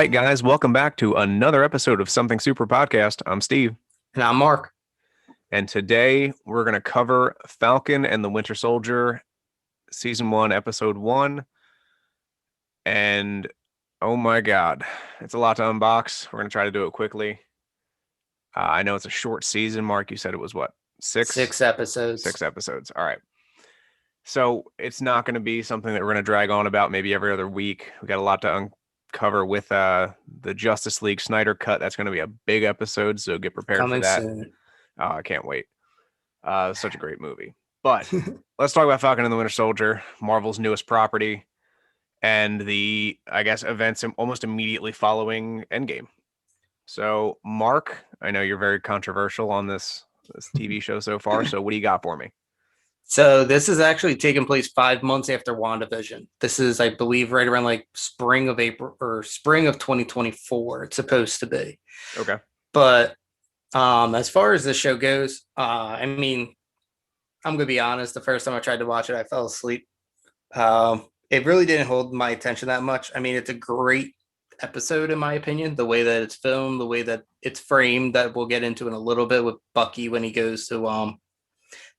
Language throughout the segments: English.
right, guys, welcome back to another episode of Something Super Podcast. I'm Steve, And I'm Mark. and today we're going to cover Falcon and the Winter Soldier, Season 1, Episode 1. And oh my God, it's a lot to unbox. We're going to try to do it quickly. I know it's a short season. Mark, you said it was what? Six episodes. 6 episodes. All right. So it's not going to be something that we're going to drag on about maybe every other week. We got a lot to uncover with the Justice League Snyder Cut. That's going to be a big episode, so get prepared Coming for that. soon. I can't wait. Such a great movie. But let's talk about Falcon and the Winter Soldier, Marvel's newest property, and the, I guess, events almost immediately following Endgame. So, Mark, I know you're very controversial on this TV show so far. So what do you got for me? So this is actually taking place 5 months after WandaVision. This is, I believe, right around like spring of 2024. It's supposed to be. Okay. But as far as the show goes, I mean, I'm gonna be honest. The first time I tried to watch it, I fell asleep. It really didn't hold my attention that much. I mean, it's a great episode in my opinion. The way that it's filmed, the way that it's framed, that we'll get into in a little bit with Bucky when he goes to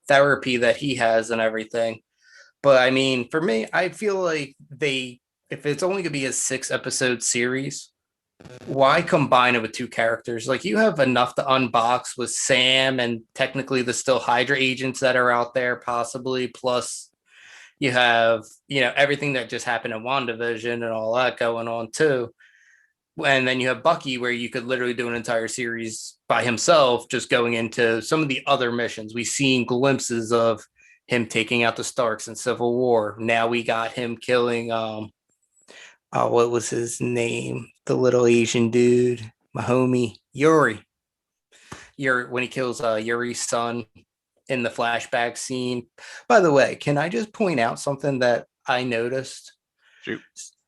therapy that he has and everything. But I mean, for me, I feel like if it's only gonna be a 6 episode series, why combine it with two characters? Like, you have enough to unbox with Sam and technically the still Hydra agents that are out there, possibly. Plus, you have, everything that just happened in WandaVision and all that going on too. And then you have Bucky, where you could literally do an entire series by himself, just going into some of the other missions. We've seen glimpses of him taking out the Starks in Civil War. Now we got him killing, what was his name? The little Asian dude, my homie, Yuri. When he kills Yuri's son in the flashback scene. By the way, can I just point out something that I noticed? Shoot.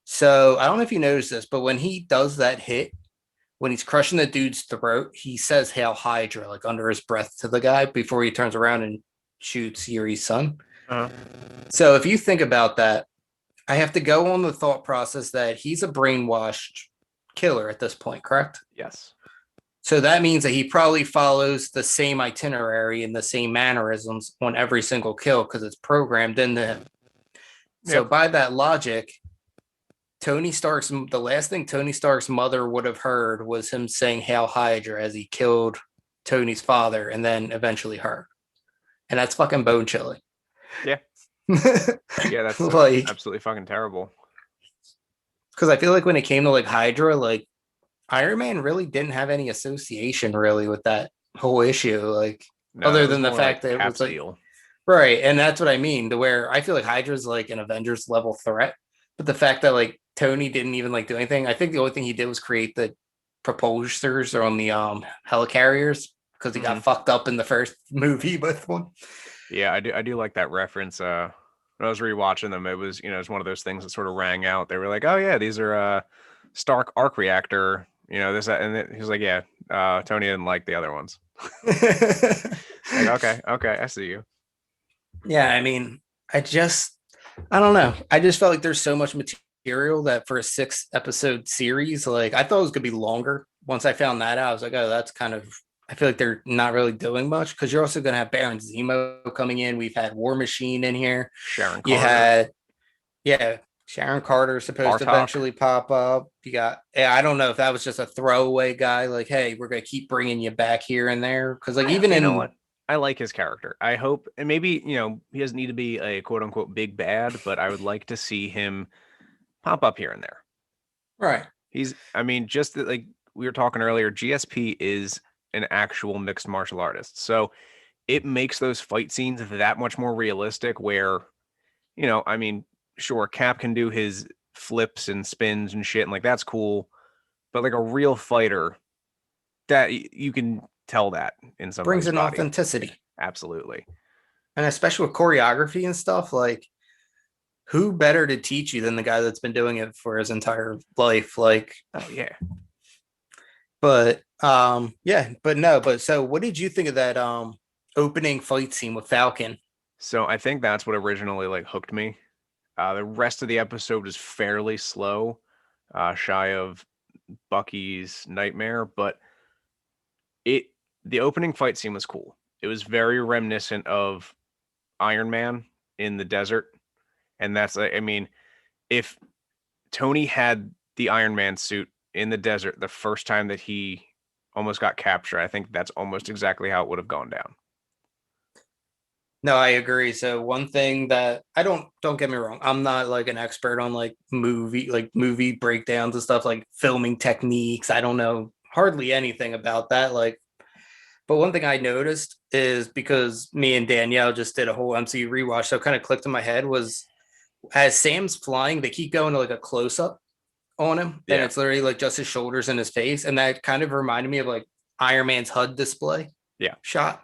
So I don't know if you noticed this, but when he does that hit, when he's crushing the dude's throat, he says "Hail Hydra" like under his breath to the guy before he turns around and shoots Yuri's son. Uh-huh. So if you think about that, I have to go on the thought process that he's a brainwashed killer at this point, correct? Yes. So that means that he probably follows the same itinerary and the same mannerisms on every single kill because it's programmed into him. So by that logic, the last thing Tony Stark's mother would have heard was him saying "Hail Hydra" as he killed Tony's father and then eventually her. And that's fucking bone chilling. Yeah. Yeah, that's like, absolutely fucking terrible. Because I feel like when it came to like Hydra, like Iron Man really didn't have any association really with that whole issue. Like, no, other than the fact that it was like, right. And that's what I mean, to where I feel like Hydra's like an Avengers level threat. But the fact that like Tony didn't even like do anything, I think the only thing he did was create the propulsors on the helicarriers because he got fucked up in the first movie with one. Yeah, I do like that reference. When I was rewatching them, it was, it's one of those things that sort of rang out. They were like, "Oh yeah, these are Stark arc reactor, this," and he was like, "Yeah, Tony didn't like the other ones." Like, okay, I see you. Yeah, I mean, I don't know. I just felt like there's so much material that for a 6 episode series, like I thought it was gonna be longer. Once I found that out, I was like, oh, that's kind of, I feel like they're not really doing much because you're also gonna have Baron Zemo coming in. We've had War Machine in here. Sharon Carter. You had, Sharon Carter is supposed to eventually pop up. You got, I don't know if that was just a throwaway guy, like, hey, we're gonna keep bringing you back here and there because like even in what? I like his character. I hope, and maybe, he doesn't need to be a quote unquote big bad, but I would like to see him pop up here and there. Right. Just like we were talking earlier, GSP is an actual mixed martial artist. So it makes those fight scenes that much more realistic where, sure, Cap can do his flips and spins and shit, and like that's cool. But like a real fighter, that you can tell that in some brings an authenticity. Absolutely. And especially with choreography and stuff, like who better to teach you than the guy that's been doing it for his entire life? Like, oh yeah. But so what did you think of that opening fight scene with Falcon? So I think that's what originally like hooked me. The rest of the episode is fairly slow, shy of Bucky's nightmare, but it the opening fight scene was cool. It was very reminiscent of Iron Man in the desert, and that's I mean, if Tony had the Iron Man suit in the desert the first time that he almost got captured, I think that's almost exactly how it would have gone down. No, I agree. So one thing that I don't get me wrong, I'm not like an expert on like movie breakdowns and stuff like filming techniques. I don't know hardly anything about that. Like, but one thing I noticed is because me and Danielle just did a whole MCU rewatch, so it kind of clicked in my head was as Sam's flying, they keep going to like a close up on him, and Yeah. it's literally like just his shoulders and his face, and that kind of reminded me of like Iron Man's HUD display Yeah. shot.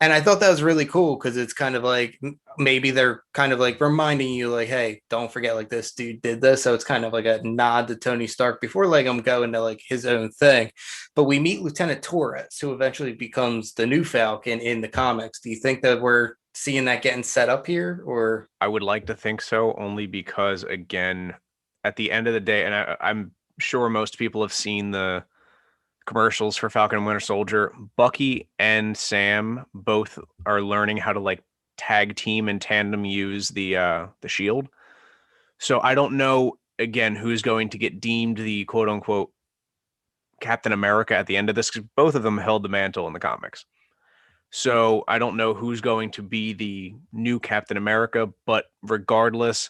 And I thought that was really cool because it's kind of like maybe they're kind of like reminding you, like, hey, don't forget, like, this dude did this. So it's kind of like a nod to Tony Stark before letting him go into like his own thing. But we meet Lieutenant Torres, who eventually becomes the new Falcon in the comics. Do you think that we're seeing that getting set up here, or I would like to think so, only because, again, at the end of the day, and I'm sure most people have seen the commercials for Falcon and Winter Soldier. Bucky and Sam both are learning how to like tag team and tandem use the shield. So I don't know again who's going to get deemed the quote unquote Captain America at the end of this, because both of them held the mantle in the comics. So I don't know who's going to be the new Captain America, but regardless,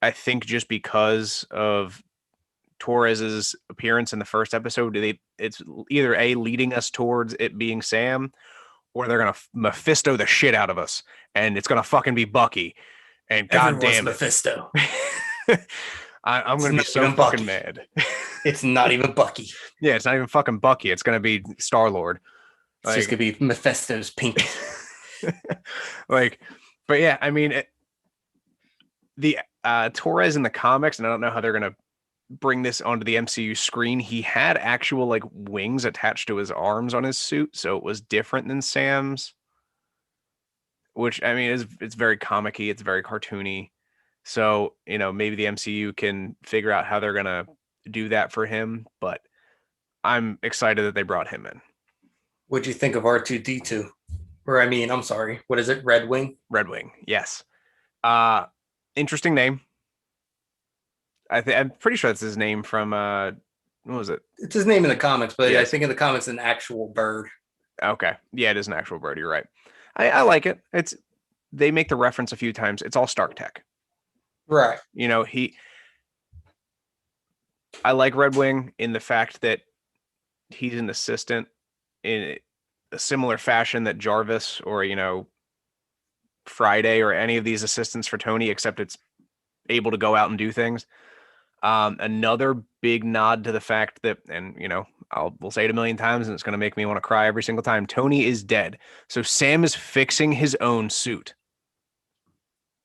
I think just because of Torres's appearance in the first episode, it's either A, leading us towards it being Sam, or they're gonna Mephisto the shit out of us, and it's gonna fucking be Bucky. And god everyone's damn it. Mephisto? I'm It's gonna be not so even fucking Bucky. mad. It's not even Bucky. Yeah, it's not even fucking Bucky. It's gonna be Star-Lord. It's just Like, gonna be Mephisto's pink. like, but yeah, I mean, the Torres in the comics, and I don't know how they're gonna bring this onto the MCU screen. He had actual like wings attached to his arms on his suit, so it was different than Sam's. Which I mean is it's very comic-y, it's very cartoony. So, maybe the MCU can figure out how they're gonna do that for him, but I'm excited that they brought him in. What'd you think of R2D2? Or I mean, I'm sorry, what is it? Red Wing? Red Wing, yes. Uh Interesting name. I'm pretty sure that's his name from what was it? It's his name in the comics, but I Yes. think in the comics, an actual bird. Okay. Yeah, it is an actual bird. You're right. I like it. They make the reference a few times. It's all Stark Tech. Right. He I like Red Wing in the fact that he's an assistant in a similar fashion that Jarvis or Friday or any of these assistants for Tony, except it's able to go out and do things. Another big nod to the fact that, and we'll say it a million times, and it's going to make me want to cry every single time. Tony is dead, so Sam is fixing his own suit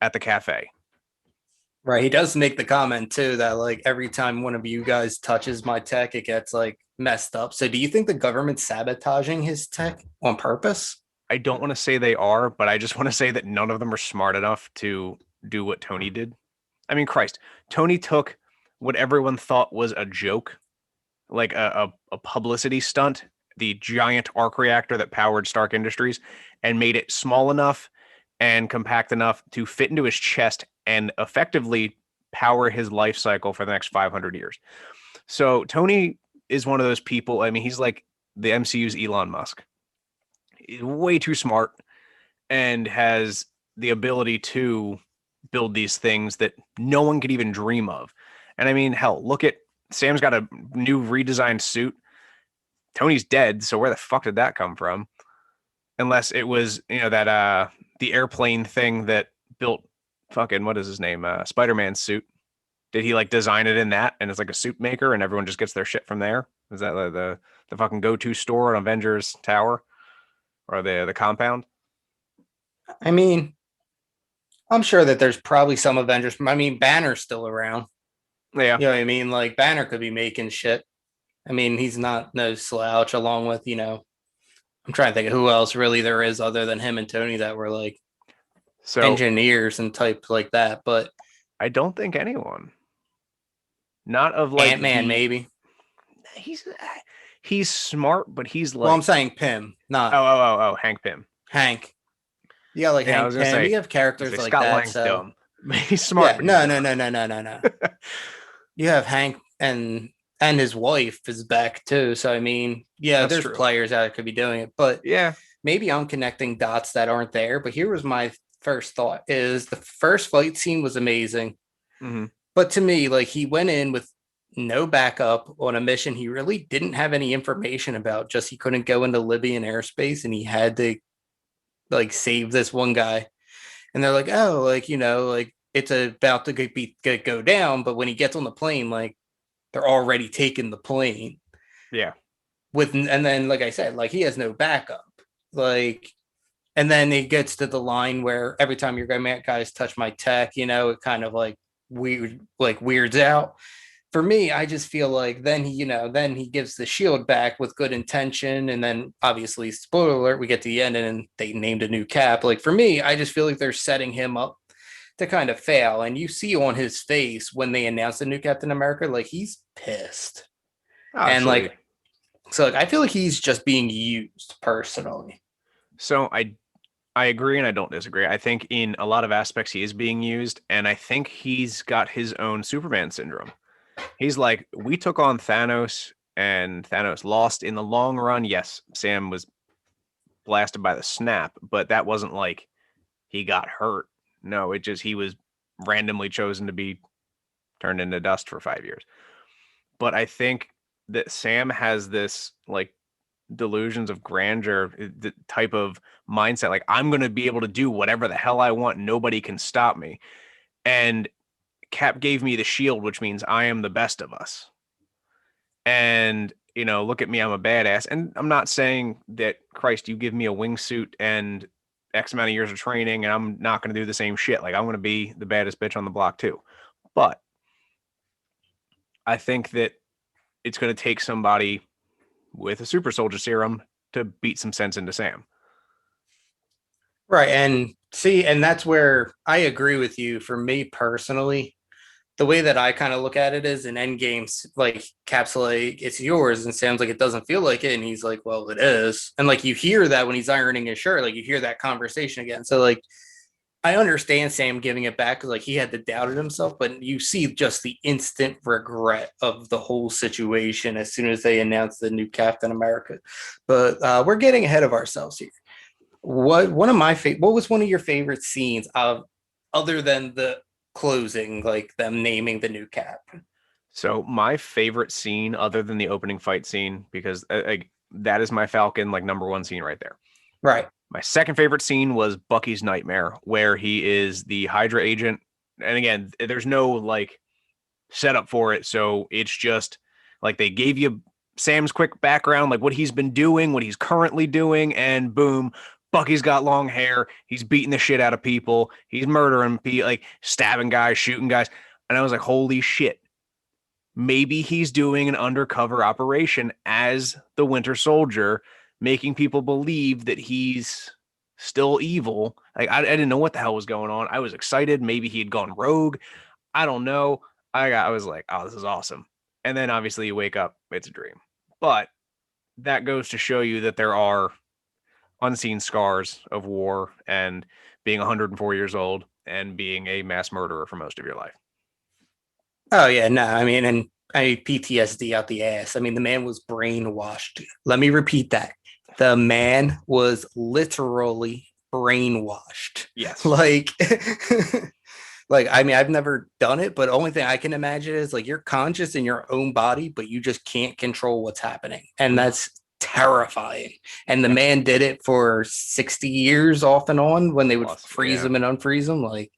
at the cafe. Right. He does make the comment too that like every time one of you guys touches my tech, it gets like messed up. So do you think the government's sabotaging his tech on purpose? I don't want to say they are, but I just want to say that none of them are smart enough to do what Tony did. I mean, Christ, Tony took what everyone thought was a joke, like a publicity stunt, the giant arc reactor that powered Stark Industries, and made it small enough and compact enough to fit into his chest and effectively power his life cycle for the next 500 years. So Tony is one of those people. I mean, he's like the MCU's Elon Musk. He's way too smart and has the ability to build these things that no one could even dream of. And I mean, hell, look at Sam's got a new redesigned suit. Tony's dead, so where the fuck did that come from? Unless it was, that the airplane thing that built fucking what is his name? Spider-Man's suit. Did he like design it in that and it's like a suit maker and everyone just gets their shit from there? Is that the fucking go-to store on Avengers Tower or the compound? I mean, I'm sure that there's probably some Avengers. I mean, Banner's still around. Yeah. You know what I mean? Like Banner could be making shit. I mean, he's not no slouch, along with, I'm trying to think of who else really there is other than him and Tony that were like So engineers and types like that. But I don't think anyone. Not of like Ant-Man, maybe. he's he's smart, but he's Well, I'm like saying Pym, not oh Hank Pym. Hank. You got like Yeah, I was Hank gonna Pym. say You have characters like Scott that. Lang's So dumb. He's smart, yeah, but he's no, dumb. no, no, no, no, no, no. You have Hank and his wife is back too. So I mean, yeah, That's there's true. players that could be doing it, but Yeah. maybe I'm connecting dots that aren't there. But here was my first thought: is the first fight scene was amazing, Mm-hmm. but to me, like he went in with no backup on a mission he really didn't have any information about. Just he couldn't go into Libyan airspace, and he had to like save this one guy. And they're like, oh, like like it's about to go down. But when he gets on the plane, like they're already taking the plane Yeah. and then like I said, like he has no backup, like. And then it gets to the line where every time your guys touch my tech, it kind of weirds out. For me, I just feel like then he gives the shield back with good intention, and then obviously, spoiler alert, we get to the end and they named a new Cap. Like for me, I just feel like they're setting him up to kind of fail, and you see on his face when they announce the new Captain America, like he's pissed, and Actually, like so, like I feel like he's just being used personally. so I agree and I don't disagree. I think in a lot of aspects he is being used, and I think he's got his own Superman syndrome. He's like, we took on Thanos and Thanos lost in the long run. Yes, Sam was blasted by the snap, but that wasn't like he got hurt. No, it just he was randomly chosen to be turned into dust for 5 years. But I think that Sam has this like delusions of grandeur, the type of mindset like I'm going to be able to do whatever the hell I want, nobody can stop me. And Cap gave me the shield, which means I am the best of us. And look at me, I'm a badass. And I'm not saying that, Christ, you give me a wingsuit and X amount of years of training and I'm not going to do the same shit. Like I'm going to be the baddest bitch on the block too. But I think that it's going to take somebody with a super soldier serum to beat some sense into Sam. Right. And see, and that's where I agree with you. For me personally, the way that I kind of look at it is in Endgames, like Cap's like, it's yours, and Sam's like, it doesn't feel like it. And he's like, well, it is. And like you hear that when he's ironing his shirt, like you hear that conversation again. So like I understand Sam giving it back because like he had to doubt it himself, but you see just the instant regret of the whole situation as soon as they announce the new Captain America. But we're getting ahead of ourselves here. What was one of your favorite scenes of other than the closing, like them naming the new Cap? So my favorite scene, other than the opening fight scene, because like that is my Falcon like number one scene right there. Right. My second favorite scene was Bucky's nightmare, where he is the Hydra agent, and again, there's no like setup for it, so it's just like they gave you Sam's quick background, like what he's been doing, what he's currently doing, and boom, Bucky's got long hair. He's beating the shit out of people. He's murdering people, like stabbing guys, shooting guys. And I was like, holy shit. Maybe he's doing an undercover operation as the Winter Soldier, making people believe that he's still evil. Like I didn't know what the hell was going on. I was excited. Maybe he had gone rogue. I don't know. I was like, oh, this is awesome. And then obviously you wake up, it's a dream. But that goes to show you that there are unseen scars of war and being 104 years old and being a mass murderer for most of your life. Oh yeah, no, I mean, and PTSD out the ass. I mean, the man was brainwashed. Let me repeat that. The man was literally brainwashed. Yes. Like like I mean, I've never done it, but the only thing I can imagine is like you're conscious in your own body, but you just can't control what's happening. And that's terrifying. And the man did it for 60 years off and on when they would freeze him and unfreeze him. Like,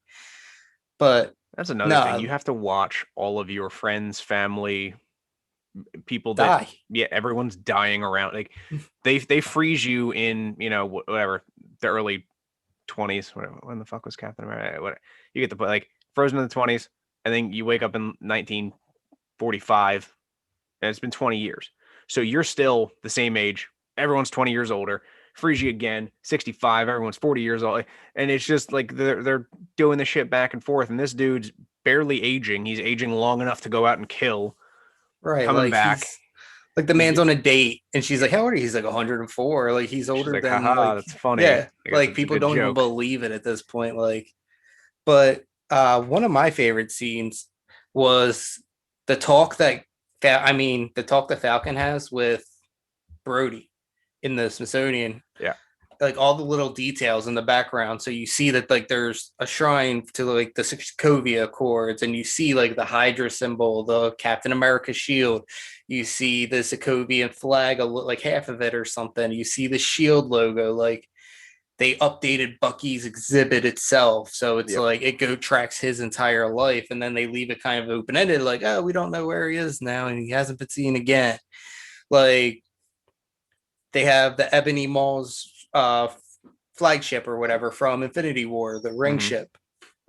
but that's another thing. You have to watch all of your friends, family, people that everyone's dying around. Like they freeze you in, whatever, the early 20s. When the fuck was Captain America? What you get the point, like frozen in the 20s, and then you wake up in 1945, and it's been 20 years. So you're still the same age. Everyone's 20 years older. frees you again, 65, everyone's 40 years old. And it's just like they're doing the shit back and forth. And this dude's barely aging. He's aging long enough to go out and kill, Right. coming Like back. he's like the man's He's, on a date and she's like, yeah. how old are you? He's like 104. Like he's She's older like, than haha, like, that's funny. yeah, I guess like it's a people good don't even joke. believe it at this point. Like, but one of my favorite scenes was the talk that the talk that Falcon has with Brody in the Smithsonian, Yeah. like all the little details in the background. So you see that like there's a shrine to like the Sokovia Accords, and you see like the Hydra symbol, the Captain America shield. You see the Sokovian flag, like half of it or something. You see the shield logo. Like they updated Bucky's exhibit itself, so it's Yep. like it go tracks his entire life, and then they leave it kind of open ended, like, oh, we don't know where he is now, and he hasn't been seen again. Like they have the Ebony Mall's flagship or whatever from Infinity War, the ring Mm-hmm. ship.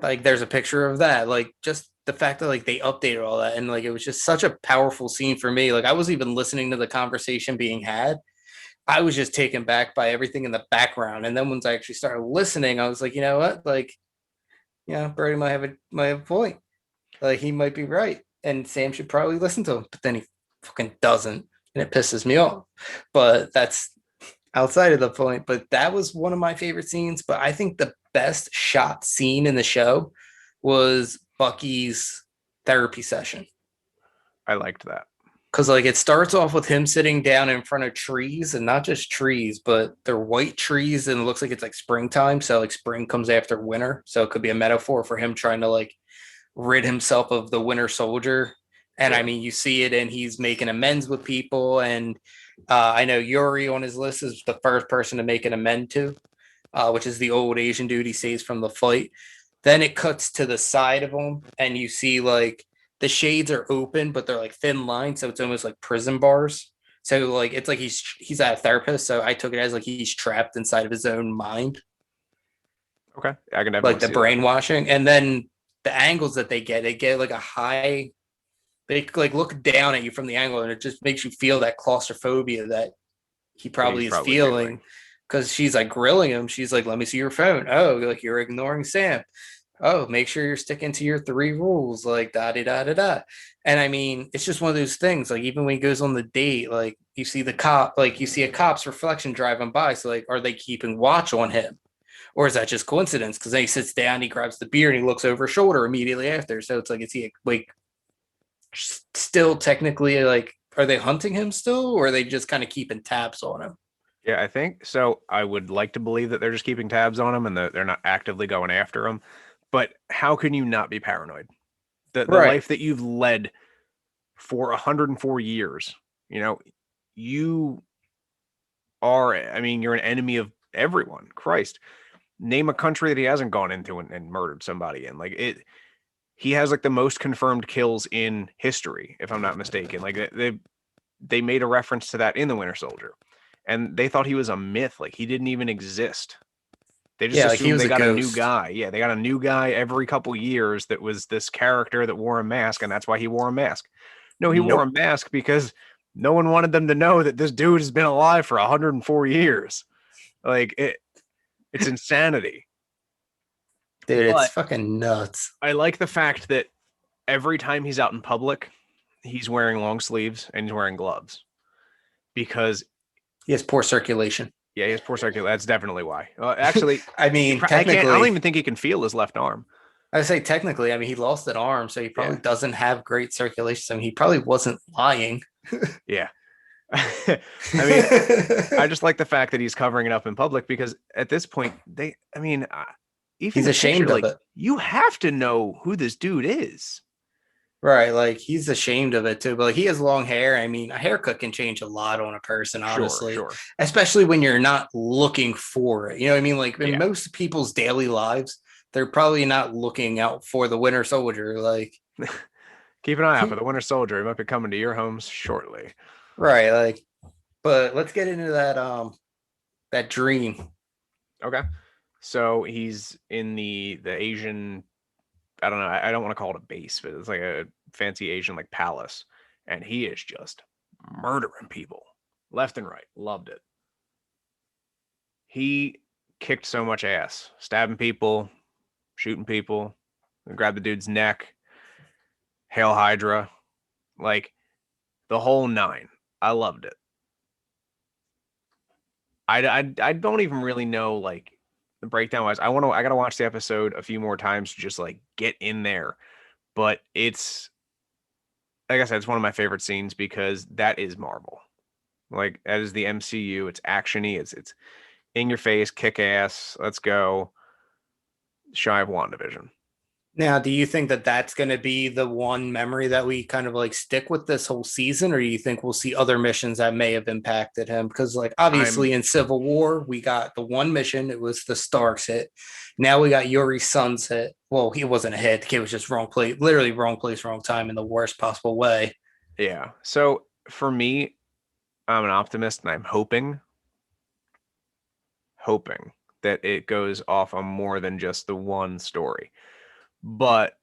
Like there's a picture of that. Like just the fact that like they updated all that, and like it was just such a powerful scene for me. Like I wasn't even listening to the conversation being had. I was just taken back by everything in the background. And then once I actually started listening, I was like, you know what? Like, yeah, Brody might have a point. Like he might be right. And Sam should probably listen to him. But then he fucking doesn't. And it pisses me off. But that's outside of the point. But that was one of my favorite scenes. But I think the best shot scene in the show was Bucky's therapy session. I liked that. Because like it starts off with him sitting down in front of trees, and not just trees, but they're white trees, and it looks like it's like springtime. So like spring comes after winter. So it could be a metaphor for him trying to like rid himself of the winter soldier. And I Sure. mean, you see it, and he's making amends with people. And I know Yuri on his list is the first person to make an amend to, which is the old Asian dude he saves from the fight. Then it cuts to the side of him, and you see like the shades are open, but they're like thin lines, so it's almost like prison bars. So like it's like he's at a therapist. So I took it as like he's trapped inside of his own mind, Okay. I can like definitely the see that. brainwashing. And then the angles that they get like a high. They like look down at you from the angle, and it just makes you feel that claustrophobia that he That he's probably is probably feeling. feeling. Because she's like grilling him. She's like, "Let me see your phone." Oh, like you're ignoring Sam. Oh, make sure you're sticking to your 3 rules, like da da da da da. And I mean, it's just one of those things. Like even when he goes on the date, like you see the cop, like you see a cop's reflection driving by. So like, are they keeping watch on him, or is that just coincidence? Because then he sits down, he grabs the beer, and he looks over his shoulder immediately after. So it's like, is he like still technically like? Are they hunting him still, or are they just kind of keeping tabs on him? Yeah, I think so. I would like to believe that they're just keeping tabs on him and that they're not actively going after him. But how can you not be paranoid? The Right. life that you've led for 104 years, you know, you are, I mean, you're an enemy of everyone. Christ. Name a country that he hasn't gone into and murdered somebody in. Like it he has like the most confirmed kills in history, if I'm not mistaken. Like they made a reference to that in the Winter Soldier. And they thought he was a myth, like he didn't even exist. They just Yeah, like he assumed was they a got a new ghost. guy. Yeah, they got a new guy every couple years that was this character that wore a mask, and that's why he wore a mask. No, he wore a Nope. mask because no one wanted them to know that this dude has been alive for 104 years. Like it's insanity. Dude, it's But fucking nuts. I like the fact that every time he's out in public, he's wearing long sleeves and he's wearing gloves because He has poor circulation. yeah, he has poor circulation. That's definitely why. Actually, I mean, I can't. I don't technically, even think he can feel his left arm. I say technically, I mean, he lost an arm, so he probably Yeah, doesn't have great circulation. So he probably wasn't lying. yeah. I mean, I just like the fact that he's covering it up in public because at this point, I mean, even He's the picture, ashamed of like it. you have to know who this dude is. Right. Like he's ashamed of it too. But like he has long hair. I mean, a haircut can change a lot on a person, Sure, honestly, sure. especially when you're not looking for it. You know what I mean? Like in Yeah. most people's daily lives, they're probably not looking out for the winter soldier. Like, Keep an eye out for the Winter Soldier. He might be coming to your homes shortly. right. Like, but let's get into that dream. Okay. So he's in the Asian, I don't know, I don't want to call it a base, but it's like a fancy Asian like palace. And he is just murdering people left and right. Loved it. He kicked so much ass, stabbing people, shooting people, grabbed the dude's neck, Hail Hydra, like the whole nine. I loved it. I don't even really know like the breakdown wise. I gotta watch the episode a few more times to just like get in there. But it's like I said, it's one of my favorite scenes because that is Marvel. Like that is the MCU. It's actiony. It's in your face, kick ass. Let's go. Shy of WandaVision. Now, do you think that that's going to be the one memory that we kind of like stick with this whole season, or do you think we'll see other missions that may have impacted him? Because, like, obviously I'm in Civil War, we got the one mission, it was the Starks hit. Now we got Yuri's son's hit. Well, he wasn't a hit, the kid was just wrong place, literally wrong place, wrong time in the worst possible way. yeah. So for me, I'm an optimist and I'm hoping that it goes off on more than just the one story. But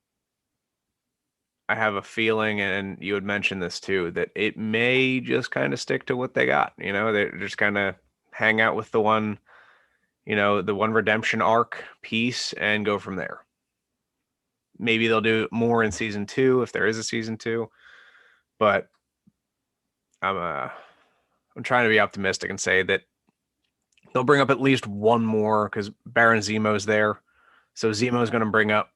I have a feeling, and you had mentioned this too, that it may just kind of stick to what they got. You know, they just kind of hang out with the one, the one redemption arc piece and go from there. Maybe they'll do more in season two if there is a season two, but I'm uh I'm trying to be optimistic and say that they'll bring up at least one more because Baron Zemo's there. So Zemo's going to bring up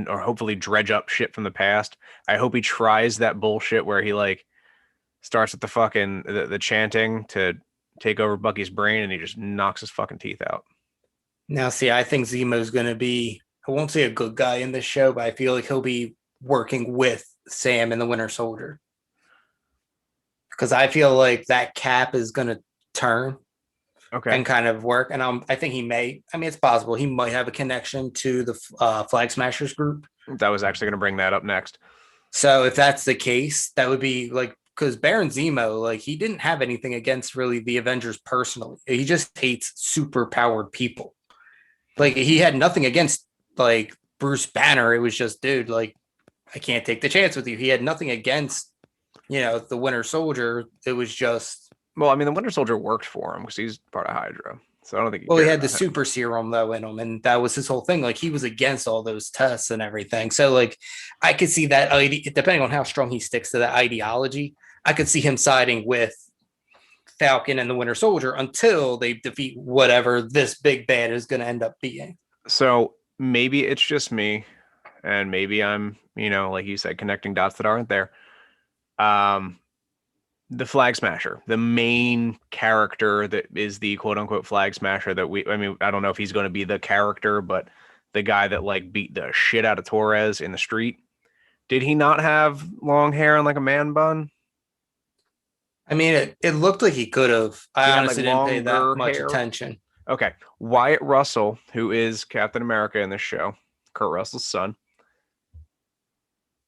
or hopefully dredge up shit from the past. I hope he tries that bullshit where he like starts with the fucking the chanting to take over Bucky's brain and he just knocks his fucking teeth out. Now, see, I think Zemo's going to be, I won't say a good guy in this show, but I feel like he'll be working with Sam and the Winter Soldier. Because I feel like that cap is going to turn Okay. and kind of work. And I think he may, I mean, it's possible he might have a connection to the Flag Smashers group. That was actually going to bring that up next. So if that's the case, that would be like, because Baron Zemo, like, he didn't have anything against really the Avengers personally. He just hates super powered people. Like, he had nothing against like Bruce Banner. It was just, dude, like, I can't take the chance with you. He had nothing against, the Winter Soldier. It was just, Well, I mean, the Winter Soldier worked for him because he's part of Hydra. So I don't think well, he cared had the about him. super serum though in him, and that was his whole thing. Like, he was against all those tests and everything. So, like, I could see that depending on how strong he sticks to that ideology, I could see him siding with Falcon and the Winter Soldier until they defeat whatever this big bad is going to end up being. So maybe it's just me, and maybe I'm, like you said, connecting dots that aren't there. The Flag Smasher, the main character that is the quote unquote Flag Smasher I don't know if he's going to be the character, but the guy that like beat the shit out of Torres in the street. Did he not have long hair and like a man bun? I mean, it looked like he could have. He I had honestly like didn't pay that longer much hair. attention. Okay. Wyatt Russell, who is Captain America in this show, Kurt Russell's son,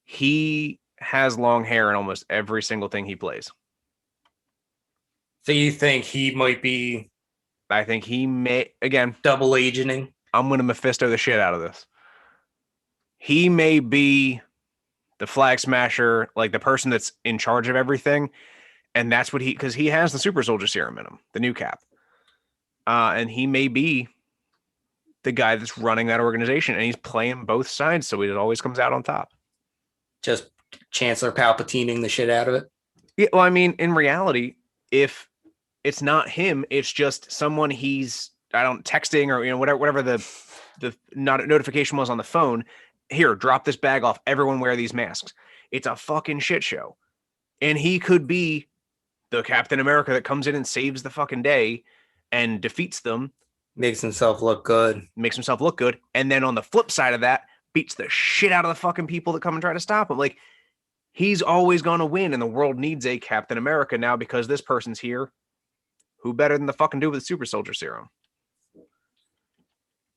he has long hair in almost every single thing he plays. So you think he might be I think he may, again, double agenting? I'm going to Mephisto the shit out of this. He may be the Flag Smasher, like the person that's in charge of everything. And that's what because he has the super soldier serum in him, the new Cap. And he may be the guy that's running that organization and he's playing both sides. So it always comes out on top. Just Chancellor Palpatining the shit out of it. Yeah. Well, I mean, in reality, if it's not him, it's just someone he's, texting or, whatever the notification was on the phone. Here, drop this bag off. Everyone wear these masks. It's a fucking shit show. And he could be the Captain America that comes in and saves the fucking day and defeats them. Makes himself look good. And then on the flip side of that, beats the shit out of the fucking people that come and try to stop him. Like, he's always going to win, and the world needs a Captain America now because this person's here. Who better than the fucking dude with the super soldier serum?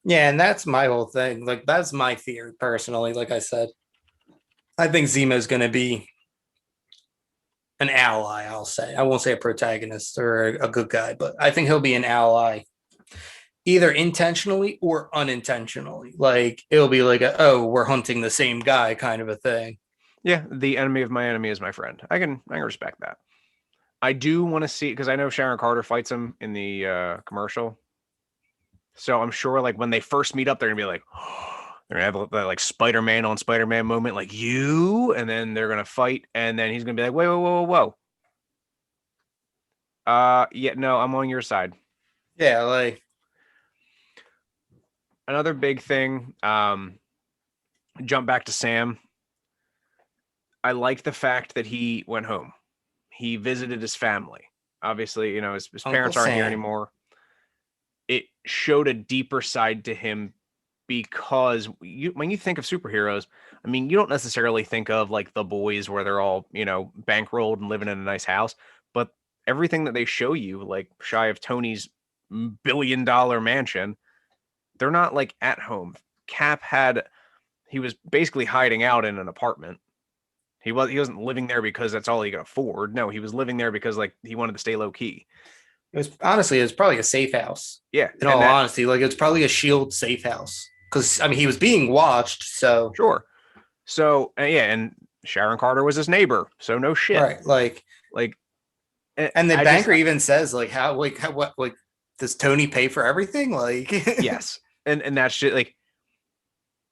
Yeah, and that's my whole thing. Like, that's my theory personally. Like I said, I think Zemo's going to be an ally, I'll say. I won't say a protagonist or a good guy, but I think he'll be an ally either intentionally or unintentionally. Like, it'll be like, we're hunting the same guy kind of a thing. Yeah, the enemy of my enemy is my friend. I can respect that. I do want to see, because I know Sharon Carter fights him in the commercial. So I'm sure like when they first meet up, they're gonna be like, they're gonna have that like Spider-Man on Spider-Man moment, like you, and then they're gonna fight, and then he's gonna be like, wait, whoa, whoa, whoa, whoa. Yeah, no, I'm on your side. Yeah, like Another big thing, jump back to Sam. I like the fact that he went home. He visited his family. Obviously, his Uncle parents aren't here Sam. anymore. It showed a deeper side to him because when you think of superheroes, I mean, you don't necessarily think of like the boys where they're all, bankrolled and living in a nice house, but everything that they show you, like shy of Tony's $1 billion mansion, they're not like at home. Cap he was basically hiding out in an apartment. He wasn't living there because that's all he could afford. No, he was living there because like he wanted to stay low key. It was probably a safe house. Yeah, In and all that honesty, like it's probably a shield safe house because I mean he was being watched. So sure. So yeah, and Sharon Carter was his neighbor, so no shit. right, like Like, and the I just banker even says like what like does Tony pay for everything? Like yes, and that's shit. Like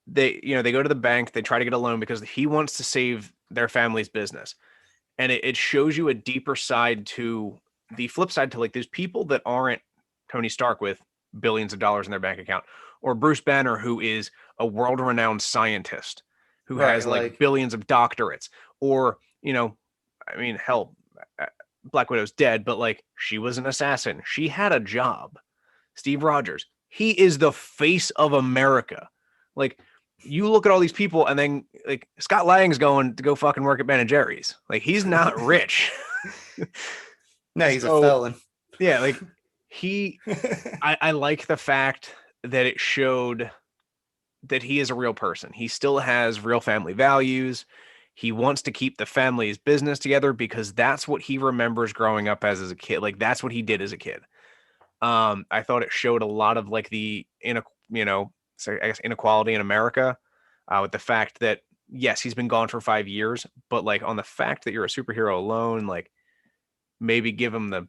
they go to the bank, they try to get a loan because he wants to save their family's business, and it shows you a deeper side to the flip side to like those people that aren't Tony Stark with billions of dollars in their bank account, or Bruce Banner who is a world-renowned scientist who right, has like like billions of doctorates, or I mean, hell, Black Widow's dead, but like she was an assassin. She had a job. Steve Rogers, he is the face of America. Like you look at all these people, and then like Scott Lang's going to go fucking work at Ben and Jerry's. Like he's not rich. no, he's a So felon. yeah, like he, I like the fact that it showed that he is a real person. He still has real family values. He wants to keep the family's business together because that's what he remembers growing up as a kid. Like that's what he did as a kid. I thought it showed a lot of like so I guess inequality in America, with the fact that yes, he's been gone for 5 years, but like on the fact that you're a superhero alone, like maybe give him the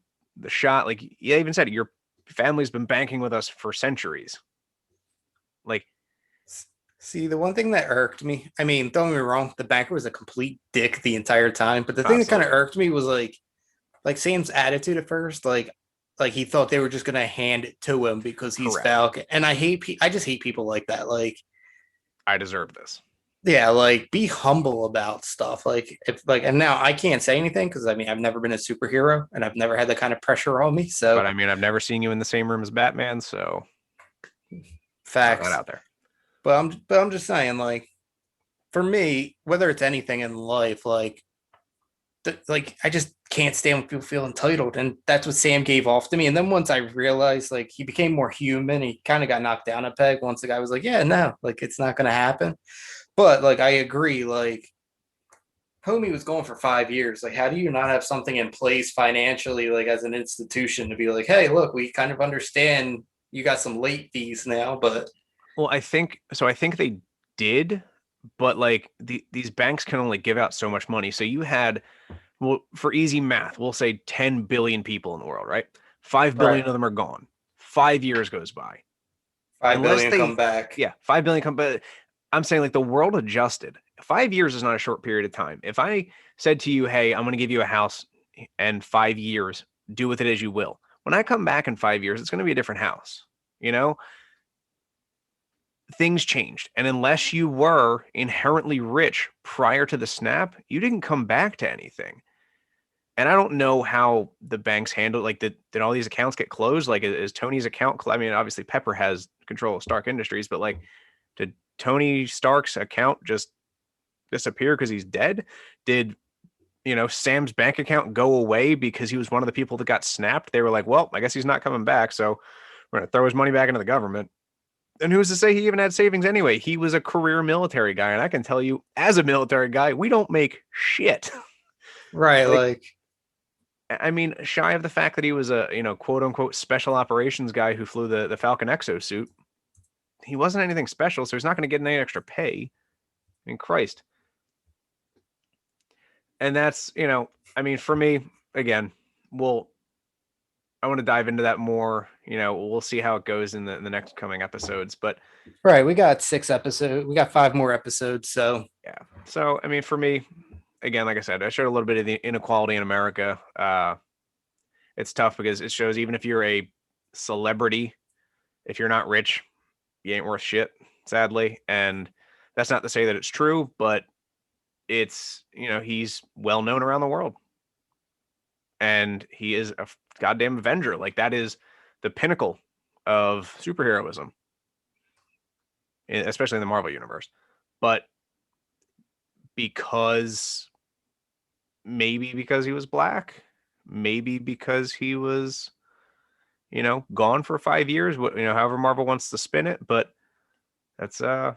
shot. Like you even said, your family's been banking with us for centuries. Like See, the one thing that irked me, I mean, don't get me wrong, the banker was a complete dick the entire time, but the thing that kind of constantly, irked me was like Sam's attitude at first, like he thought they were just gonna hand it to him because he's correct. Falcon, and I just hate people like that. Like, I deserve this. yeah, like be humble about stuff. Like if like, and now I can't say anything because I mean I've never been a superhero and I've never had that kind of pressure on me. But So I mean, I've never seen you in the same room as Batman, so throw that facts, out there. but I'm just saying, like for me, whether it's anything in life, like I just can't stand when people feel entitled, and that's what Sam gave off to me. And then once I realized, like he became more human, he kind of got knocked down a peg. Once the guy was like, "Yeah, no, like it's not gonna happen." But like I agree, like homie was going for 5 years. Like, how do you not have something in place financially, like as an institution, to be like, "Hey, look, we kind of understand you got some late fees now, but Well, I think so. I think they did, but like these banks can only give out so much money. So you had, well, for easy math, we'll say 10 billion people in the world, right? 5 right, billion of them are gone. 5 years goes by. 5 billion come Unless back." yeah, 5 billion come, but I'm saying like the world adjusted. 5 years is not a short period of time. If I said to you, hey, I'm going to give you a house and 5 years, do with it as you will. When I come back in 5 years, it's going to be a different house. You know, things changed. And unless you were inherently rich prior to the snap, you didn't come back to anything. And I don't know how the banks handle like did all these accounts get closed? Like is Tony's account? I mean, obviously Pepper has control of Stark Industries, but like did Tony Stark's account just disappear because he's dead? Did Sam's bank account go away because he was one of the people that got snapped? They were like, well, I guess he's not coming back, so we're gonna throw his money back into the government. And who's to say he even had savings anyway? He was a career military guy, and I can tell you, as a military guy, we don't make shit. Right, Like, like I mean, shy of the fact that he was a quote unquote special operations guy who flew the Falcon exosuit, he wasn't anything special, so he's not going to get any extra pay. I mean, Christ. And that's I mean, for me, again, I want to dive into that more. We'll see how it goes in the next coming episodes. But Right, we got 6 episodes. We got 5 more episodes. So yeah. So I mean, for me, again, like I said, I showed a little bit of the inequality in America. It's tough because it shows even if you're a celebrity, if you're not rich, you ain't worth shit, sadly. And that's not to say that it's true, but it's, he's well known around the world. And he is a goddamn Avenger. Like, that is the pinnacle of superheroism, especially in the Marvel universe. But maybe because he was black, maybe because he was, gone for 5 years, however Marvel wants to spin it, but it's a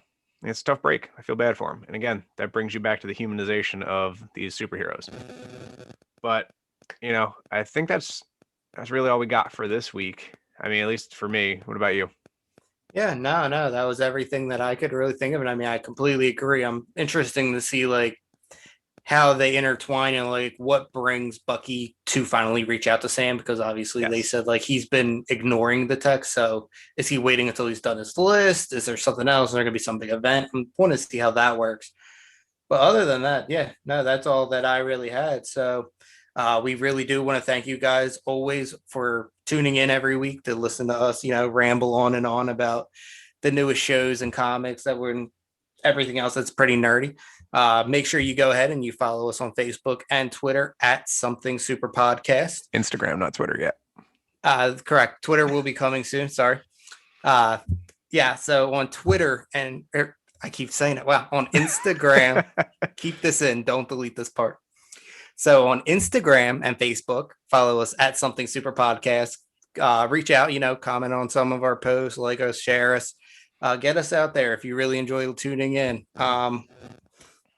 tough break. I feel bad for him. And again, that brings you back to the humanization of these superheroes. But, I think that's really all we got for this week. I mean, at least for me. What about you? yeah, no, that was everything that I could really think of. And I mean, I completely agree. I'm interesting to see like how they intertwine and like what brings Bucky to finally reach out to Sam, because obviously they said like he's been ignoring the text. So is he waiting until he's done his list? Is there something else? Is there gonna be some big event? I want to see how that works. But other than that, yeah, no, that's all that I really had. So we really do want to thank you guys always for tuning in every week to listen to us, ramble on and on about the newest shows and comics that were in everything else that's pretty nerdy. Make sure you go ahead and you follow us on Facebook and Twitter at Something Super Podcast. Instagram, not Twitter yet. Correct. Twitter will be coming soon. Sorry. Yeah. So on Twitter and I keep saying it. Wow. On Instagram, keep this in. Don't delete this part. So on Instagram and Facebook, follow us at Something Super Podcast. Reach out, comment on some of our posts, like us, share us, get us out there if you really enjoy tuning in.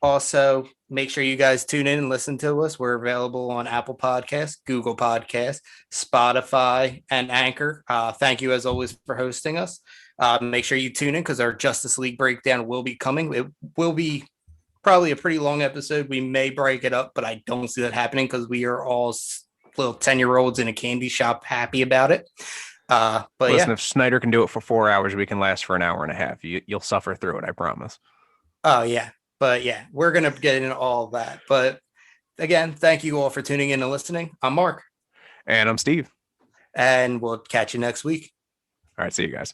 Also, make sure you guys tune in and listen to us. We're available on Apple Podcasts, Google Podcasts, Spotify, and Anchor. Thank you, as always, for hosting us. Make sure you tune in because our Justice League breakdown will be coming. It will be probably a pretty long episode. We may break it up, but I don't see that happening because we are all little 10-year-olds in a candy shop happy about it. But listen, if Snyder can do it for 4 hours, we can last for an hour and a half. You'll suffer through it, I promise. Oh, yeah. But yeah, we're going to get into all of that. But again, thank you all for tuning in and listening. I'm Mark. And I'm Steve. And we'll catch you next week. All right. See you guys.